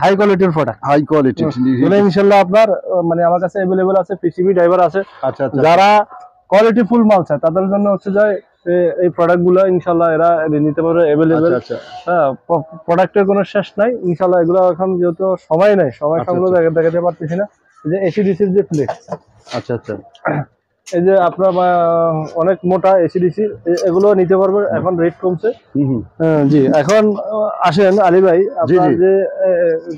হাই কোয়ালিটির প্রোডাক্ট, হাই কোয়ালিটি এগুলো ইনশাআল্লাহ আপনার মানে আমার কাছে अवेलेबल আছে। পিসিবি ড্রাইভার আছে। আচ্ছা, যারা কোয়ালিটি ফুল মাল চায় তাদের জন্য হচ্ছে যে এই প্রোডাক্ট গুলো ইনশাআল্লাহ এরা নিতে পারবে अवेलेबल। হ্যাঁ, প্রোডাক্টের কোনো শেষ নাই ইনশাআল্লাহ। এগুলো এখন যেহেতু সময় নাই, সময় সংগ্রহ দেখাতে পারতেছি না। যে এসিডিসির যে প্লেট, আচ্ছা আচ্ছা, এই যে আপনার অনেক মোটা এসিডিসি এগুলো নিতে পারবেন, এখন রেট কমছে। জি, এখন আসেন আলী ভাই, আপনার যে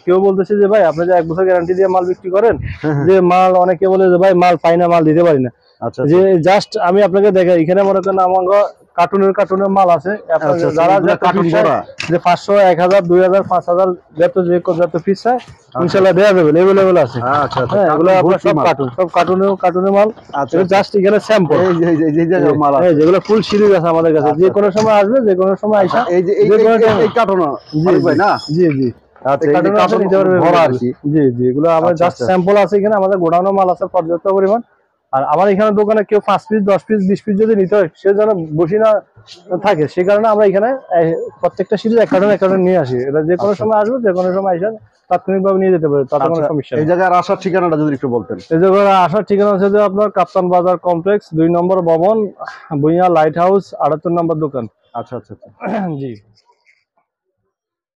কেউ বলতেছে যে ভাই আপনি যে 1 বছর গ্যারান্টি দিয়ে মাল বিক্রি করেন, যে মাল অনেকে বলে যে ভাই মাল পাই না, মাল দিতে পারি না। যে জাস্ট আমি আপনাকে দেখাই, এখানে মনে করেন আমার কার্টুনের মাল আছে, যারা যে 500, 1000, 2000, 5000 যত পিস চায় ইনশাআল্লাহ দেওয়া যাবে, अवेलेबल আছে। এগুলো আপনার সব কার্টুনের মাল, জাস্ট এখানে স্যাম্পল, যেগুলো ফুল সিরিজ আছে আমাদের কাছে। যে কোনো সময় আসবে, যে কোনো সময় আইসা এই কার্টন ভাই না? জি জি, জি, এগুলো আমার জাস্ট স্যাম্পল আছে। এখানে আমাদের গোডাউনে মাল আছে পর্যাপ্ত পরিমাণ। আর আমার এখানে দোকানে কেউ 5 পিস, 10 পিস, 20 পিস যদি নিতে হয়, সে যেন বসি না থাকে, সে কারণে আমরা এখানে প্রত্যেকটা সিরিজ এক কার্টন নিয়ে আসি। এটা যে কোনো সময় আসবে, যে কোনো সময় আসেন, তাৎক্ষণিকভাবে নিয়ে যেতে পারে, তাতে কোনো সমস্যা নেই। এই জায়গায় আসার ঠিকানাটা যদি একটু বলতেন। এই জায়গায় আসার ঠিকানা হচ্ছে যে আপনার কাপ্তান বাজার কমপ্লেক্স, 2 নম্বর ভবন, ভুঁইয়া লাইট হাউস, 78 নম্বর দোকান। আচ্ছা। জি।